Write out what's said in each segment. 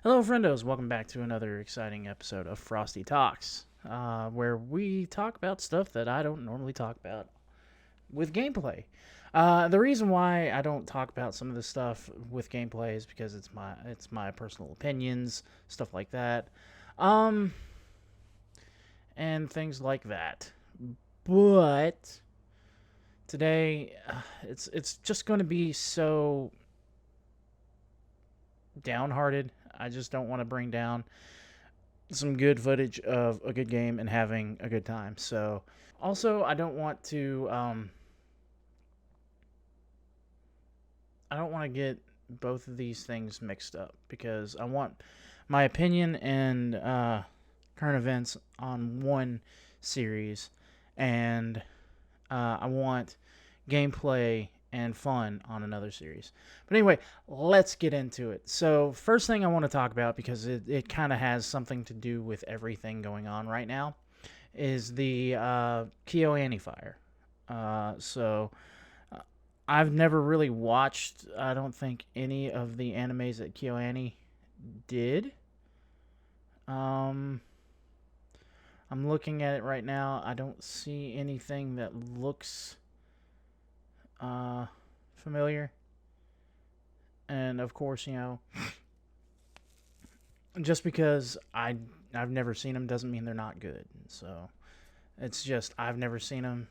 Hello, friendos. Welcome back to another exciting episode of Frosty Talks, where we talk about stuff that I don't normally talk about with gameplay. The reason why I don't talk about some of the stuff with gameplay is because it's my personal opinions, stuff like that, um, and things like that. But today, it's just going to be so downhearted. I just don't want to bring down some good footage of a good game and having a good time. So, also, I don't want to get both of these things mixed up because I want my opinion and current events on one series, and I want gameplay and fun on another series. But anyway, let's get into it. So first thing I want to talk about, because it kind of has something to do with everything going on right now, is the Kyoani fire. I've never really watched, I don't think, any of the animes that Kyoani did. Um, I'm looking at it right now. I don't see anything that looks familiar. And of course, just because I've never seen them doesn't mean they're not good. So it's just I've never seen them.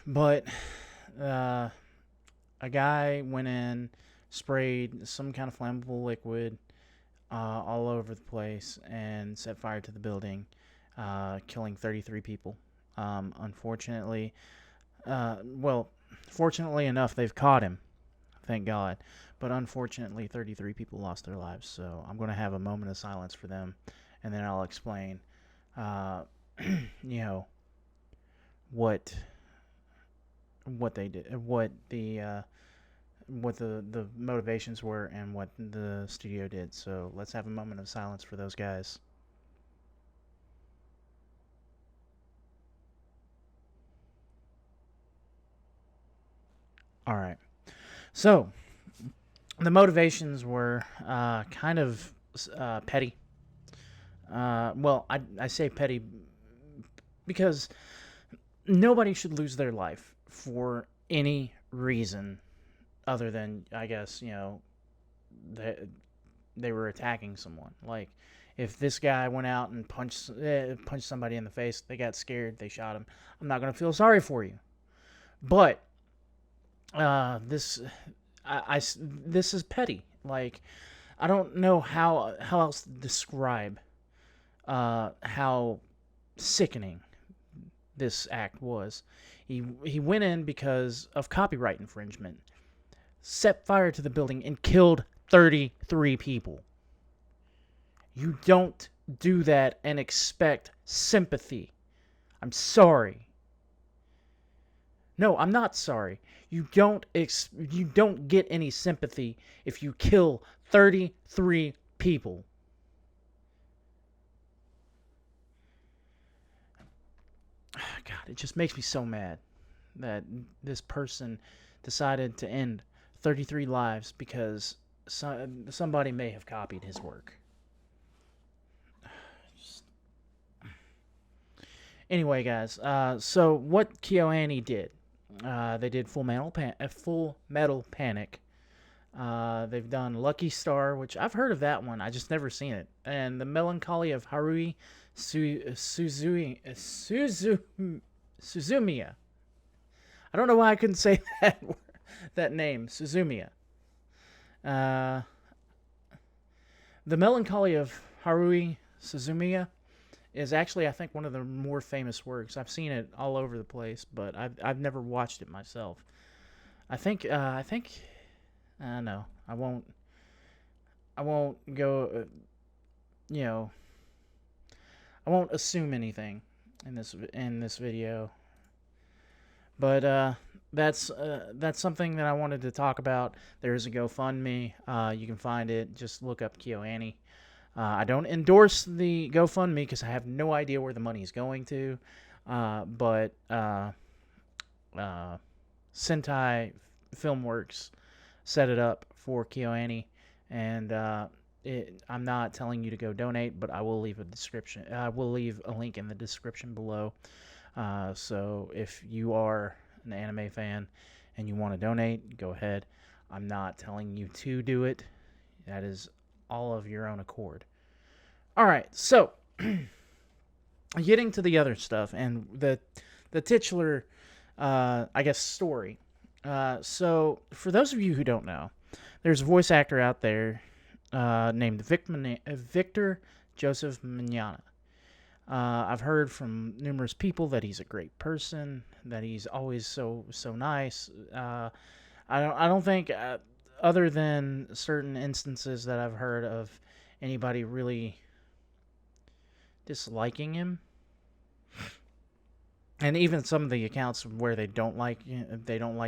But a guy went in, sprayed some kind of flammable liquid all over the place, and set fire to the building, killing 33 people. Unfortunately, fortunately enough, they've caught him. Thank God. But unfortunately, 33 people lost their lives. So I'm going to have a moment of silence for them, and then I'll explain, what they did, what the motivations were, and what the studio did. So let's have a moment of silence for those guys. All right. So the motivations were kind of petty. I say petty because nobody should lose their life for any reason other than, I guess, they were attacking someone. Like, if this guy went out and punched somebody in the face, they got scared, they shot him, I'm not going to feel sorry for you. But this this is petty. Like, I don't know how else to describe how sickening this act was. He went in because of copyright infringement, set fire to the building, and killed 33 people. You don't do that and expect sympathy. I'm sorry. No, I'm not sorry. You don't get any sympathy if you kill 33 people. God, it just makes me so mad that this person decided to end 33 lives because somebody may have copied his work. Anyway, guys, so what Kyoani did, they did Full Metal Panic. They've done Lucky Star, which I've heard of that one. I just never seen it. And The Melancholy of Haruhi Suzumiya. I don't know why I couldn't say that name, Suzumiya. The Melancholy of Haruhi Suzumiya is actually, I think, one of the more famous works. I've seen it all over the place, but I've never watched it myself. No, I won't go. I won't assume anything in this video. But that's something that I wanted to talk about. There's a GoFundMe. You can find it. Just look up Kyoani. I don't endorse the GoFundMe because I have no idea where the money is going to. But Sentai Filmworks set it up for Kyoani, And I'm not telling you to go donate, but I will leave a description. I will leave a link in the description below. So if you are an anime fan and you want to donate, go ahead. I'm not telling you to do it. That is all of your own accord. All right, so getting to the other stuff and the titular, I guess, story. So for those of you who don't know, there's a voice actor out there named Victor Joseph Mignogna. I've heard from numerous people that he's a great person, that he's always so nice. I don't think, other than certain instances that I've heard of anybody really disliking him, and even some of the accounts where they don't like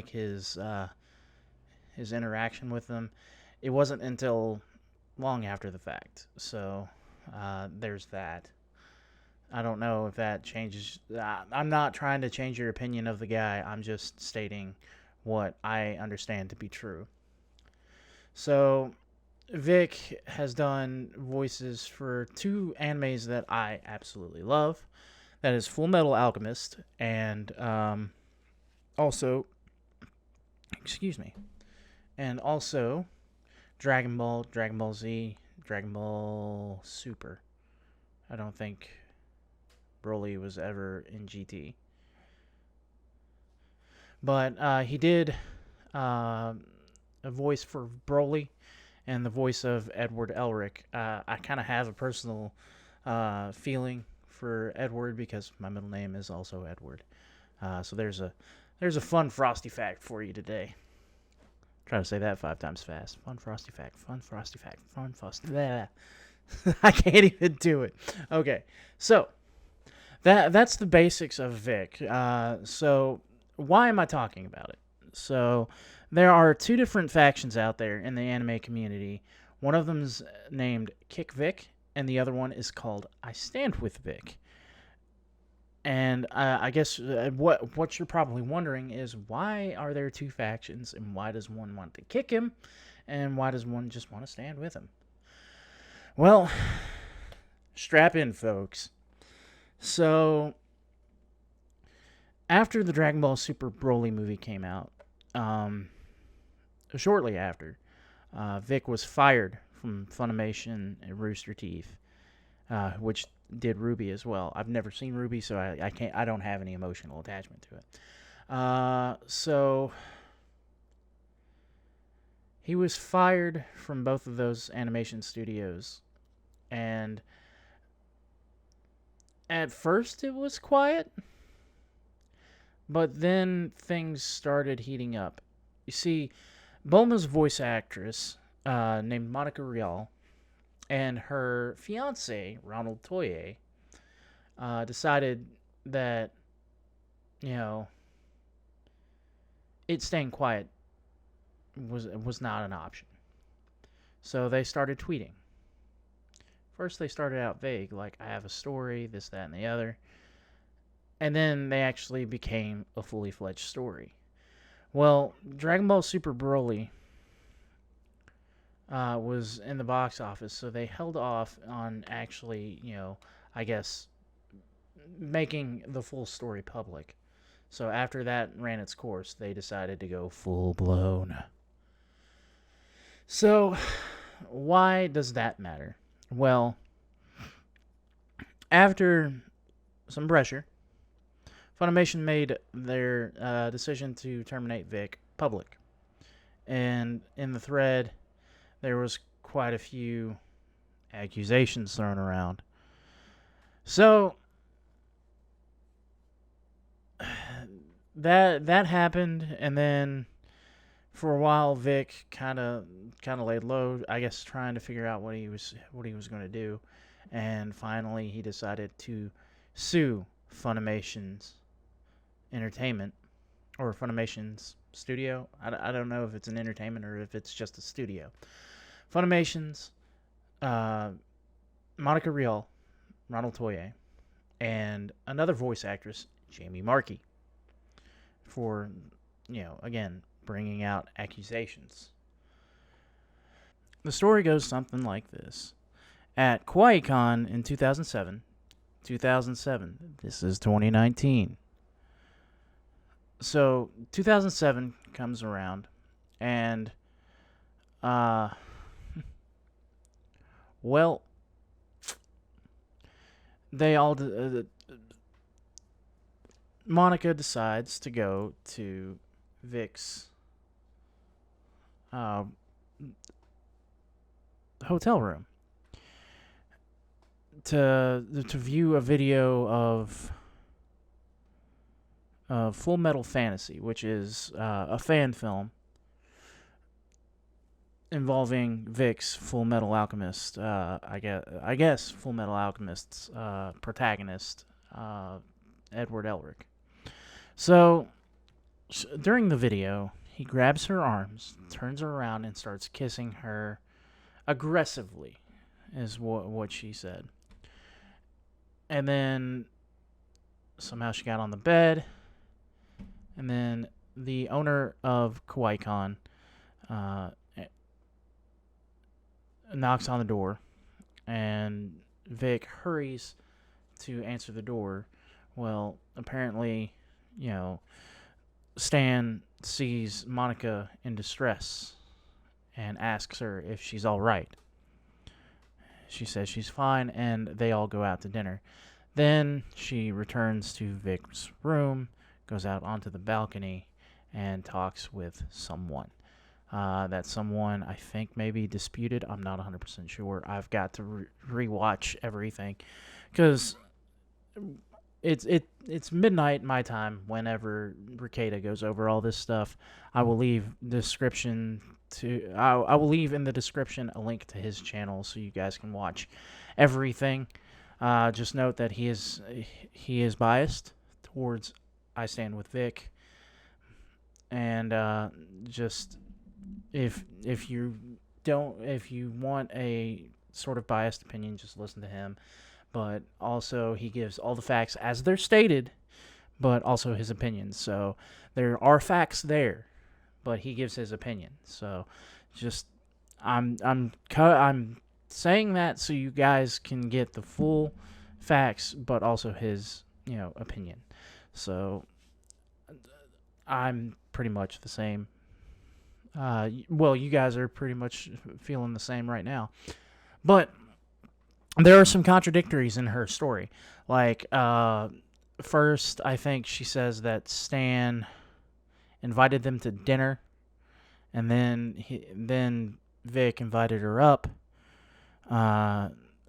his interaction with them. It wasn't until long after the fact. So there's that. I don't know if that changes. I'm not trying to change your opinion of the guy. I'm just stating what I understand to be true. So Vic has done voices for two animes that I absolutely love. That is Full Metal Alchemist and also, excuse me, and also Dragon Ball, Dragon Ball Z, Dragon Ball Super. I don't think Brawley was ever in GT. But he did a voice for Brawley and the voice of Edward Elric. I kind of have a personal feeling for Edward because my middle name is also Edward. So there's a fun frosty fact for you today. Try to say that 5 times fast. Fun frosty fact. Fun frosty fact. Fun frosty. Blah. I can't even do it. Okay, so that's the basics of Vic. So why am I talking about it? So there are 2 different factions out there in the anime community. One of them's named Kick Vic, and the other one is called I Stand With Vic. And I guess what you're probably wondering is, why are there 2 factions, and why does one want to kick him, and why does one just want to stand with him? Well, strap in, folks. So, after the Dragon Ball Super Broly movie came out, shortly after, Vic was fired from Funimation and Rooster Teeth, which did Ruby as well. I've never seen Ruby, so I don't have any emotional attachment to it. So he was fired from both of those animation studios, and at first it was quiet, but then things started heating up. You see, Bulma's voice actress, named Monica Rial, and her fiance, Ronald Toye, decided that, it staying quiet was not an option. So they started tweeting. First, they started out vague, like, I have a story, this, that, and the other. And then they actually became a fully fledged story. Well, Dragon Ball Super Broly was in the box office, so they held off on actually, I guess, making the full story public. So after that ran its course, they decided to go full blown. So why does that matter? Well, after some pressure, Funimation made their decision to terminate Vic public. And in the thread, there was quite a few accusations thrown around. So that happened, and then for a while Vic kind of laid low, I guess, trying to figure out what he was going to do, and finally he decided to sue Funimation's Entertainment, or Funimation's studio. I don't know if it's an entertainment or if it's just a studio. Funimation's Monica Rial, Ronald Toye, and another voice actress, Jamie Markey, for, again, bringing out accusations. The story goes something like this. At KyauaniCon in 2007, this is 2019. So 2007 comes around, and well, they all Monica decides to go to Vic's hotel room to view a video of Full Metal Fantasy, which is a fan film involving Vic's Full Metal Alchemist. I guess Full Metal Alchemist's protagonist, Edward Elric. So during the video, he grabs her arms, turns her around, and starts kissing her aggressively, is what she said. And then somehow she got on the bed, and then the owner of KyauaniCon knocks on the door, and Vic hurries to answer the door. Well, apparently, Stan sees Monica in distress and asks her if she's all right. She says she's fine, and they all go out to dinner. Then she returns to Vic's room, goes out onto the balcony, and talks with someone. That someone, I think, maybe disputed. I'm not 100% sure. I've got to rewatch everything because it's midnight my time. Whenever Rekieta goes over all this stuff, I will leave description I will leave in the description a link to his channel so you guys can watch everything. Just note that he is biased towards I Stand with Vic, and just if you want a sort of biased opinion, just listen to him. But also he gives all the facts as they're stated, but also his opinions. So there are facts there, but he gives his opinion. So just I'm saying that so you guys can get the full facts, but also his opinion. So I'm pretty much the same. Well, you guys are pretty much feeling the same right now, but there are some contradictories in her story. Like first, I think she says that Stan invited them to dinner, and then Vic invited her up.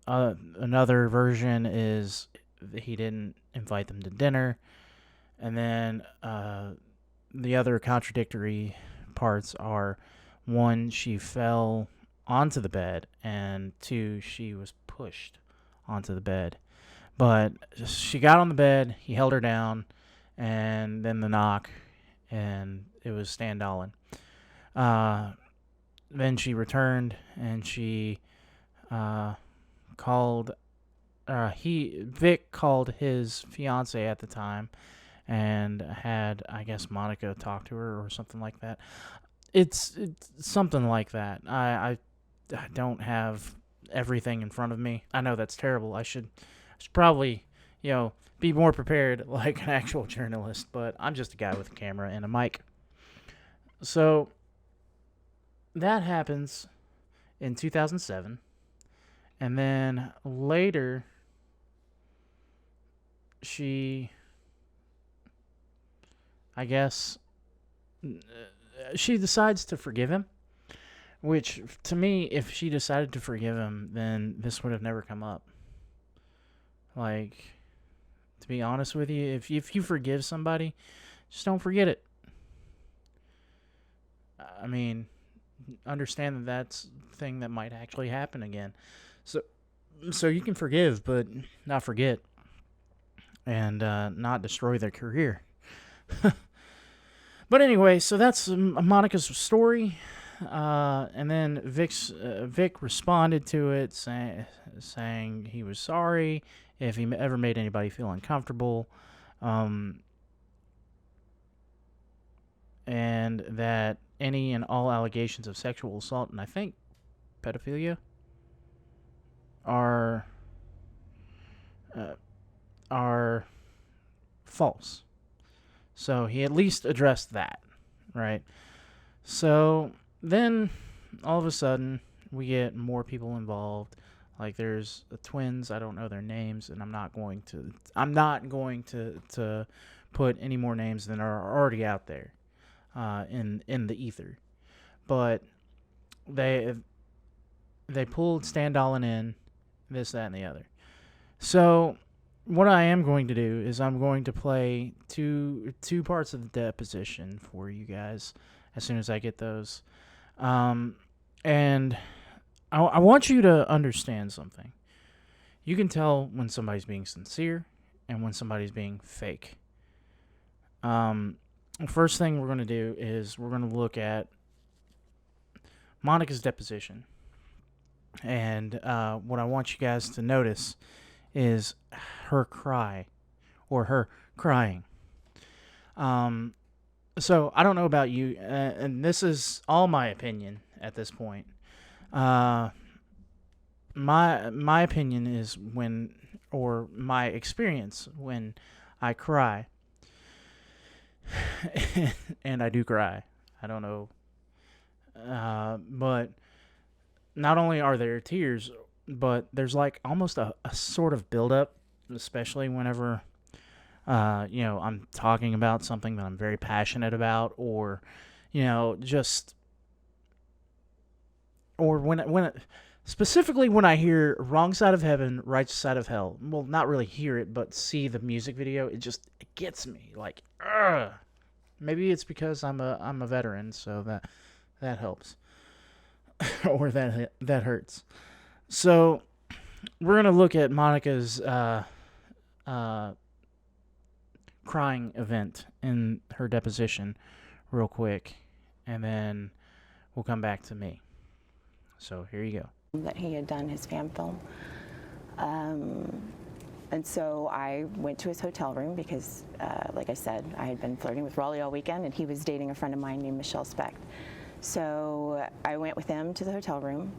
Another version is he didn't invite them to dinner, and then the other contradictory parts are, one, she fell onto the bed, and two, she was pushed onto the bed. But she got on the bed, he held her down, and then the knock, and it was Stan Dolan. Then she returned, and she Vic called his fiance at the time, and had, I guess, Monica talk to her or something like that. It's something like that. I don't have everything in front of me. I know that's terrible. I should probably, be more prepared like an actual journalist, but I'm just a guy with a camera and a mic. So that happens in 2007, and then later she, I guess, she decides to forgive him, which, to me, if she decided to forgive him, then this would have never come up. Like, to be honest with you, if you forgive somebody, just don't forget it. I mean, understand that that's a thing that might actually happen again. So you can forgive, but not forget, and not destroy their career. But anyway, so that's Monica's story. And then Vic responded to it, saying he was sorry if he ever made anybody feel uncomfortable, and that any and all allegations of sexual assault, and I think pedophilia are are false. So he at least addressed that, right? So then all of a sudden we get more people involved. Like there's the twins, I don't know their names, and I'm not going to put any more names than are already out there in the ether. But they pulled Stan Dolan in, this, that, and the other. So what I am going to do is I'm going to play two parts of the deposition for you guys as soon as I get those. And I want you to understand something. You can tell when somebody's being sincere and when somebody's being fake. First thing we're going to do is we're going to look at Monica's deposition. And what I want you guys to notice is her cry, or her crying. So I don't know about you, and this is all my opinion at this point. My opinion is or my experience when I cry, and I do cry. I don't know, but not only are there tears, but there's like almost a sort of buildup, especially whenever, I'm talking about something that I'm very passionate about, or, just, or specifically when I hear Wrong Side of Heaven, Right Side of Hell. Well, not really hear it, but see the music video. It gets me like, ugh. Maybe it's because I'm a veteran, so that helps. Or that hurts. So we're gonna look at Monica's crying event in her deposition real quick, and then we'll come back to me. So here you go. That he had done his fan film. And so I went to his hotel room because, like I said, I had been flirting with Brawley all weekend, and he was dating a friend of mine named Michelle Specht. So I went with him to the hotel room.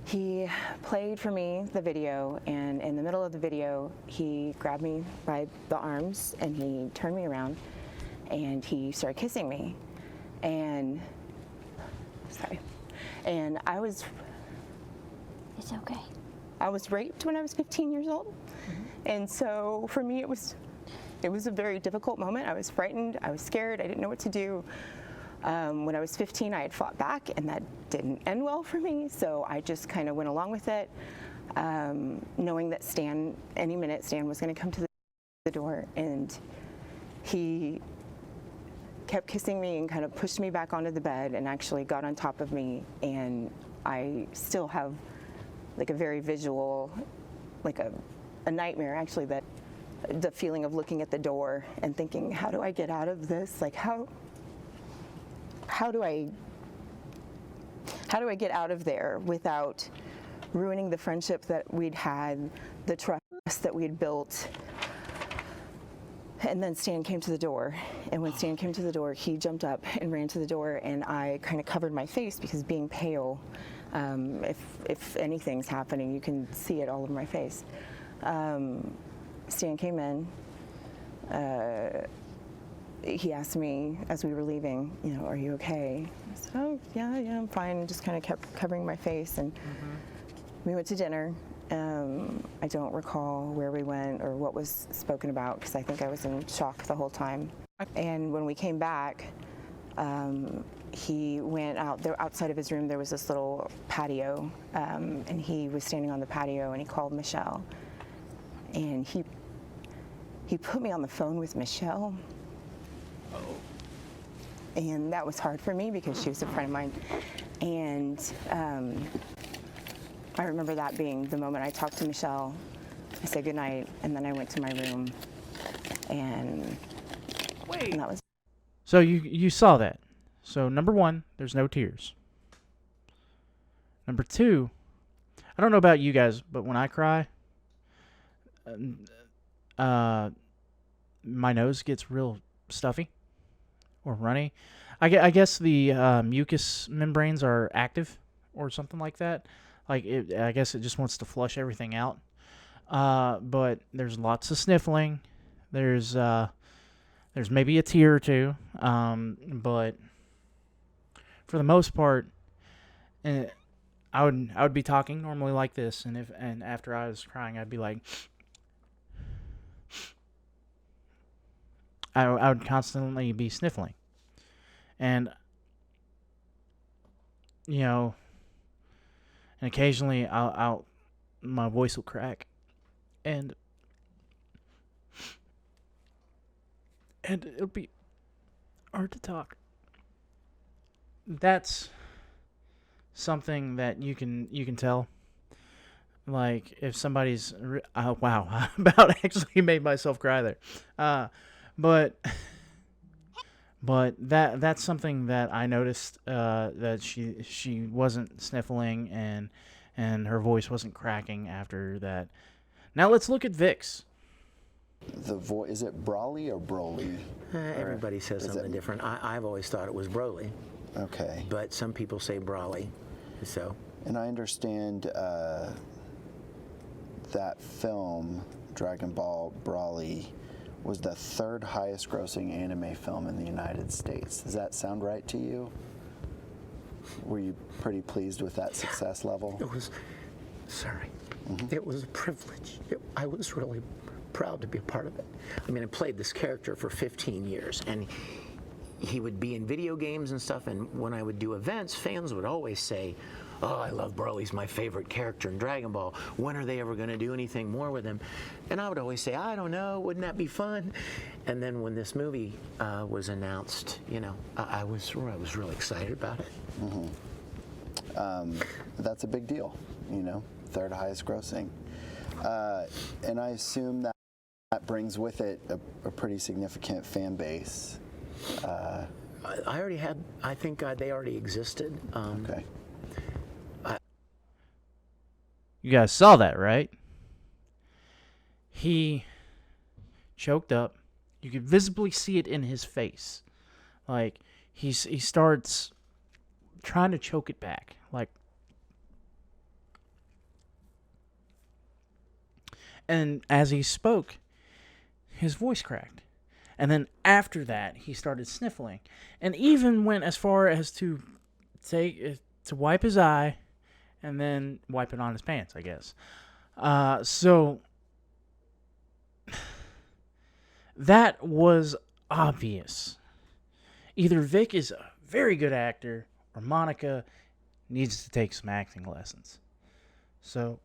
He played for me the video, and in the middle of the video, he grabbed me by the arms, and he turned me around, and he started kissing me. And, I was... It's okay. I was raped when I was 15 years old. Mm-hmm. And so for me, it was a very difficult moment. I was frightened, I was scared, I didn't know what to do. When I was 15, I had fought back, and that didn't end well for me, so I just kind of went along with it, knowing that any minute Stan was going to come to the door, and he kept kissing me and kind of pushed me back onto the bed and actually got on top of me, and I still have like a very visual, like a nightmare actually, that the feeling of looking at the door and thinking, how do I get out of this? Like how do I get out of there without ruining the friendship that we'd had, the trust that we'd built? And then Stan came to the door, and when Stan came to the door, he jumped up and ran to the door, and I kind of covered my face because being pale, if anything's happening, you can see it all over my face. Stan came in. He asked me as we were leaving, are you okay? I said, oh, yeah, I'm fine. Just kind of kept covering my face, and we went to dinner. I don't recall where we went or what was spoken about because I think I was in shock the whole time. And when we came back, he went out there. Outside of his room, there was this little patio, and he was standing on the patio, and he called Michelle. And he put me on the phone with Michelle. And that was hard for me because she was a friend of mine. And I remember that being the moment I talked to Michelle. I said goodnight, and then I went to my room, and that was... So you saw that. So number one, there's no tears. Number two, I don't know about you guys, but when I cry, my nose gets real stuffy or runny. I guess the mucous membranes are active or something like that. Like, I guess it just wants to flush everything out. But there's lots of sniffling. There's maybe a tear or two. But for the most part, I would be talking normally like this, and after I was crying, I'd be like, I would constantly be sniffling, and and occasionally my voice will crack, and it'll be hard to talk. That's something that you can tell. Like, if somebody's wow, I about actually made myself cry there. But that's something that I noticed, that she wasn't sniffling, and her voice wasn't cracking after that. Now let's look at Vic's. Is it Brawley or Brawley? Everybody says something different. I've always thought it was Brawley. Okay. But some people say Brawley. So. And I understand that film, Dragon Ball Brawley, was the third highest grossing anime film in the United States. Does that sound right to you? Were you pretty pleased with that success level? It was, it was a privilege. I was really proud to be a part of it. I mean, I played this character for 15 years, and he would be in video games and stuff, and when I would do events, fans would always say, "Oh, I love Brawley's my favorite character in Dragon Ball. When are they ever going to do anything more with him?" And I would always say, "I don't know. Wouldn't that be fun?" And then when this movie was announced, I was really excited about it. That's a big deal, third highest grossing. And I assume that brings with it a pretty significant fan base. I think they already existed. Okay. You guys saw that, right? He choked up. You could visibly see it in his face. Like, he starts trying to choke it back. Like, and as he spoke, his voice cracked. And then after that, he started sniffling, and even went as far as to wipe his eye, and then wipe it on his pants, I guess. So that was obvious. Either Vic is a very good actor, or Monica needs to take some acting lessons. So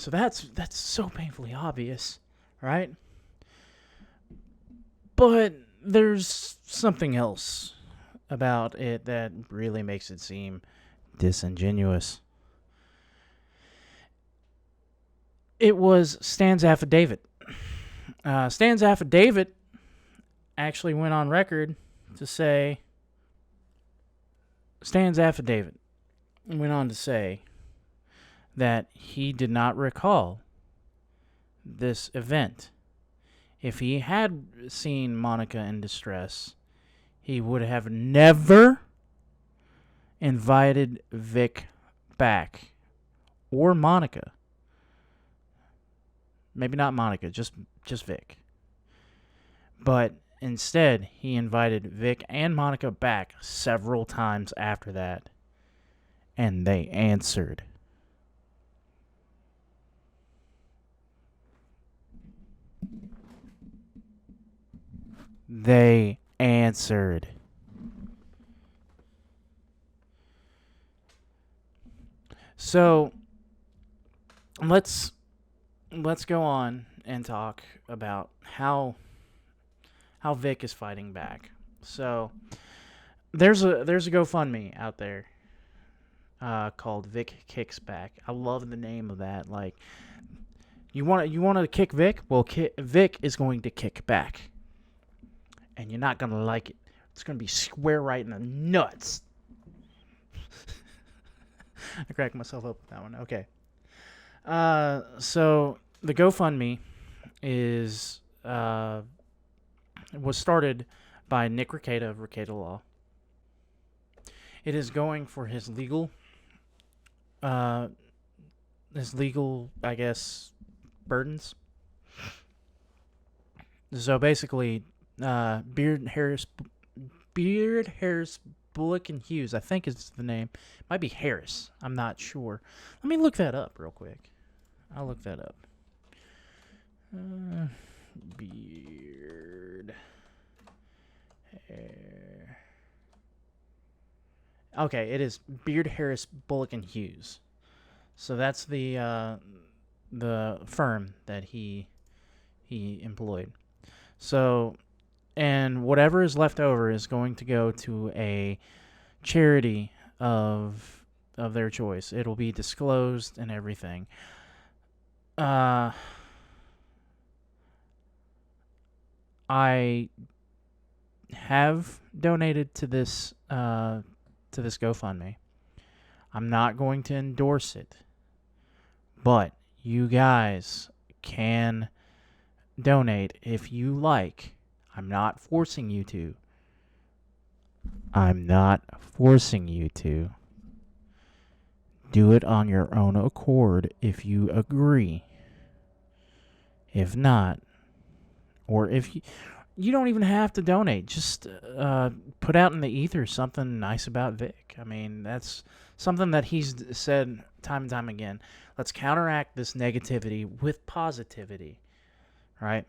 that's so painfully obvious, right? But there's something else about it that really makes it seem disingenuous. It was Stan's affidavit. Stan's affidavit actually went on record to say, that he did not recall this event. If he had seen Monica in distress, he would have never invited Vic back, or Monica. Maybe not Monica, just Vic. But instead, he invited Vic and Monica back several times after that, and they answered. They answered. So let's go on and talk about how Vic is fighting back. So there's a GoFundMe out there called Vic Kicks Back. I love the name of that. Like, you want to kick Vic? Well, Vic is going to kick back. And you're not going to like it. It's going to be square right in the nuts. I cracked myself up with that one. Okay. So the GoFundMe was started by Nick Rekieta of Rekieta Law. It is going for his legal, I guess, burdens. So basically, Beard Harris Bullock and Hughes, I think is the name. Might be Harris. I'm not sure. Let me look that up real quick. I'll look that up. Beard hair. Okay, it is Beard Harris Bullock and Hughes. So that's the firm that he employed. So, and whatever is left over is going to go to a charity of their choice. It'll be disclosed and everything. I have donated to this GoFundMe. I'm not going to endorse it, but you guys can donate if you like. I'm not forcing you to. Do it on your own accord if you agree. If not, or if you don't even have to donate, just put out in the ether something nice about Vic. I mean, that's something that he's said time and time again. Let's counteract this negativity with positivity, right?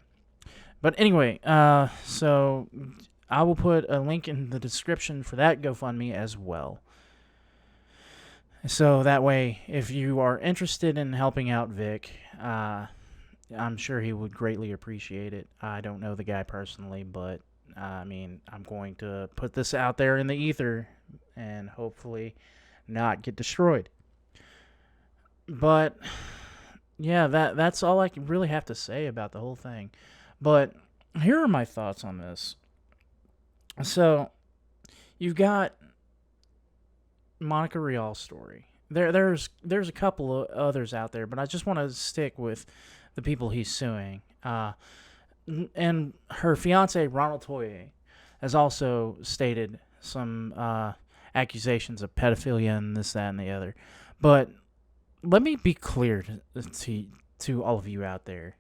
But anyway, so I will put a link in the description for that GoFundMe as well. So that way, if you are interested in helping out Vic, I'm sure he would greatly appreciate it. I don't know the guy personally, but I mean, I'm going to put this out there in the ether and hopefully not get destroyed. But yeah, that's all I really have to say about the whole thing. But here are my thoughts on this. So you've got Monica Rial's story. There's a couple of others out there, but I just want to stick with the people he's suing. And her fiance, Ronald Toye, has also stated some accusations of pedophilia and this, that, and the other. But let me be clear to all of you out there.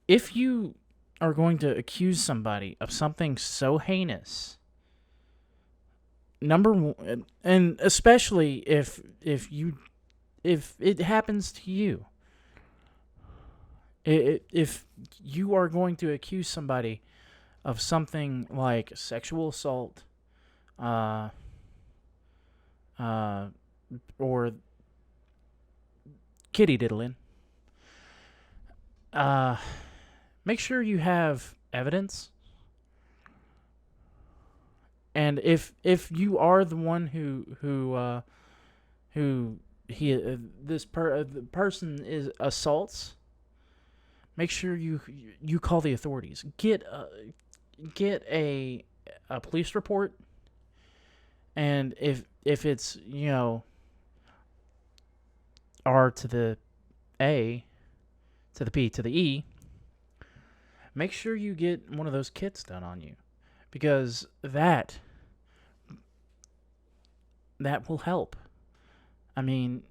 If you are going to accuse somebody of something so heinous, number one, and especially if it happens to you, if you are going to accuse somebody of something like sexual assault, or kitty diddling, make sure you have evidence. And if you are the one the person is assaults, make sure you call the authorities. Get a police report, and if it's R to the A to the P to the E, make sure you get one of those kits done on you, because that will help. I mean,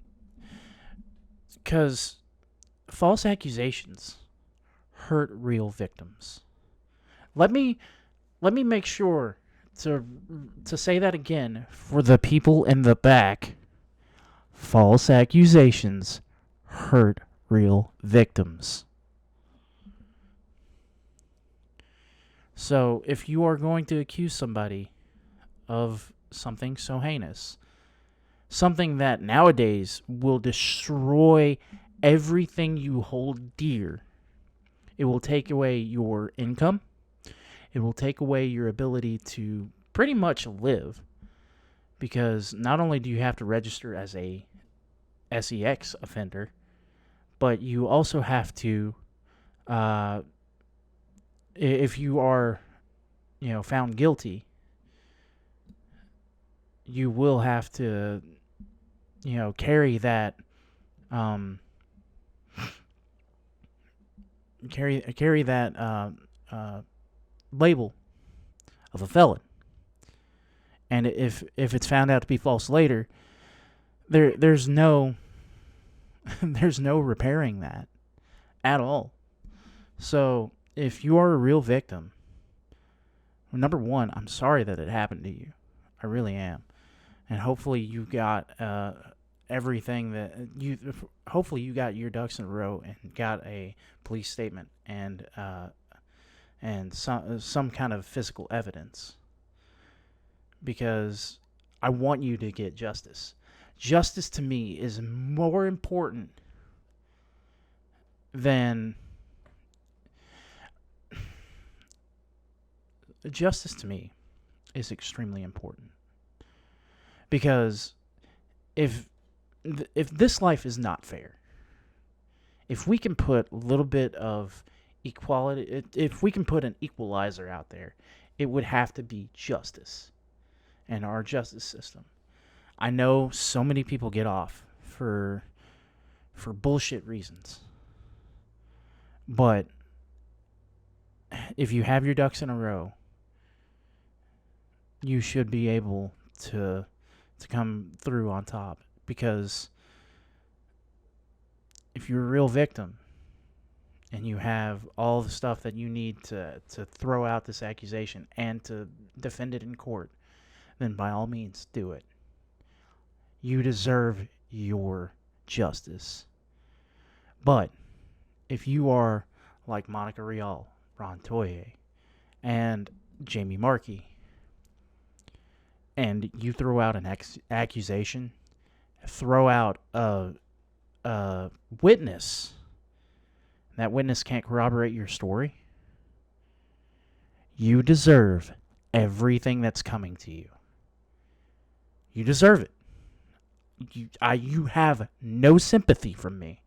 because false accusations hurt real victims. Let me make sure to say that again for the people in the back. False accusations hurt real victims. So if you are going to accuse somebody of something so heinous, something that nowadays will destroy everything you hold dear, it will take away your income, it will take away your ability to pretty much live, because not only do you have to register as a SEX offender, but you also have to, if you are, found guilty, you will have to, carry that, carry that label of a felon. And if it's found out to be false later, there's no there's no repairing that at all. So if you are a real victim, number one, I'm sorry that it happened to you. I really am. And hopefully you got everything that you. Hopefully you got your ducks in a row and got a police statement and some kind of physical evidence. Because I want you to get justice. Justice to me is more important than. Justice to me is extremely important. Because if this life is not fair, if we can put a little bit of equality, if we can put an equalizer out there, it would have to be justice and our justice system. I know so many people get off for bullshit reasons. But if you have your ducks in a row, you should be able to come through on top. Because if you're a real victim and you have all the stuff that you need to throw out this accusation and to defend it in court, then by all means do it. You deserve your justice. But if you are like Monica Rial, Ron Toye, and Jamie Markey, and you throw out an accusation, throw out a witness, that witness can't corroborate your story, you deserve everything that's coming to you. You deserve it. You have no sympathy from me.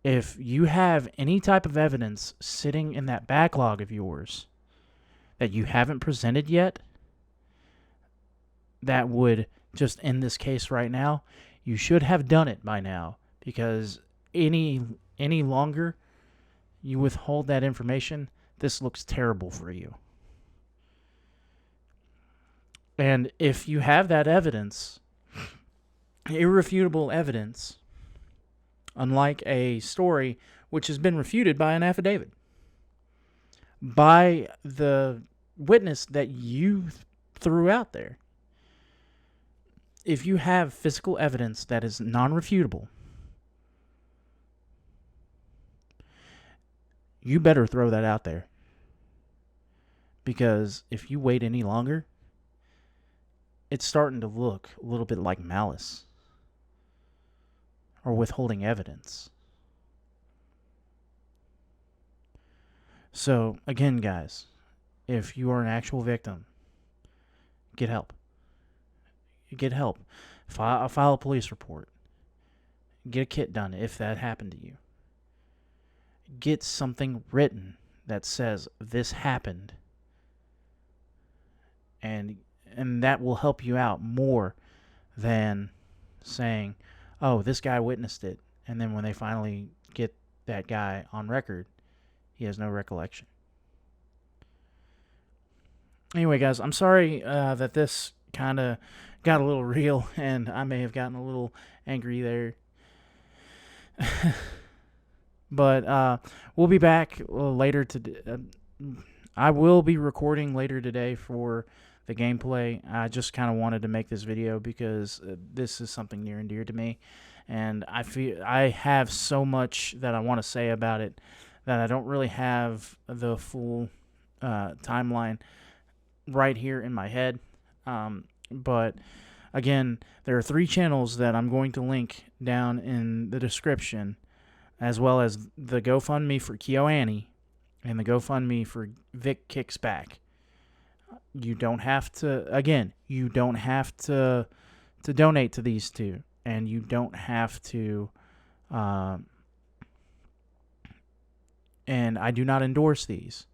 If you have any type of evidence sitting in that backlog of yours that you haven't presented yet, that would just end this case right now, you should have done it by now. Because any longer you withhold that information, this looks terrible for you. And if you have that evidence, irrefutable evidence, unlike a story which has been refuted by an affidavit, by the witness that you threw out there. If you have physical evidence that is non-refutable, you better throw that out there. Because if you wait any longer, it's starting to look a little bit like malice or withholding evidence. So, again, guys, if you are an actual victim, get help. Get help. File a police report. Get a kit done if that happened to you. Get something written that says this happened. And that will help you out more than saying, oh, this guy witnessed it. And then when they finally get that guy on record, he has no recollection. Anyway, guys, I'm sorry that this kind of got a little real, and I may have gotten a little angry there. But we'll be back later today. I will be recording later today for the gameplay. I just kind of wanted to make this video because this is something near and dear to me, and I feel I have so much that I want to say about it that I don't really have the full timeline right here in my head. But again, there are 3 channels that I'm going to link down in the description, as well as the GoFundMe for Kyoani and the GoFundMe for Vic Kicks Back. You don't have to, again, you don't have to donate to these 2, and you don't have to, and I do not endorse these,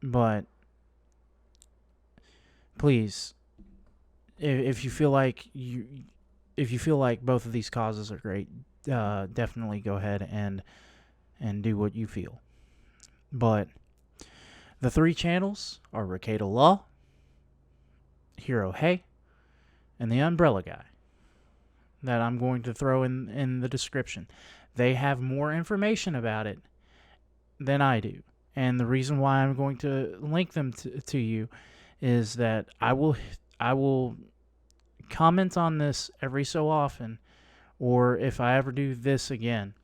but please, if you feel like both of these causes are great, definitely go ahead and do what you feel. But The 3 channels are Rekieta Law, Hero Hey, and the Umbrella Guy that I'm going to throw in the description. They have more information about it than I do. And the reason why I'm going to link them to you is that I will comment on this every so often, or if I ever do this again,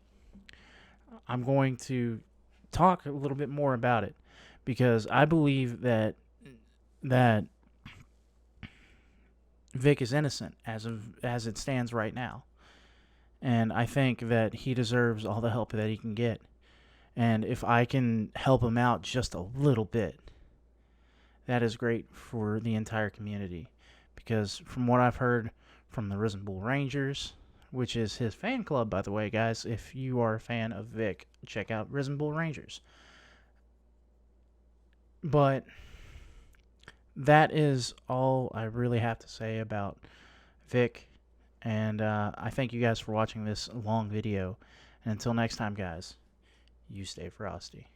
I'm going to talk a little bit more about it, because I believe that Vic is innocent as it stands right now. And I think that he deserves all the help that he can get. And if I can help him out just a little bit, that is great for the entire community. Because from what I've heard from the Risen Bull Rangers, which is his fan club, by the way, guys, if you are a fan of Vic, check out Risen Bull Rangers. But that is all I really have to say about Vic. And I thank you guys for watching this long video. And until next time, guys, you stay frosty.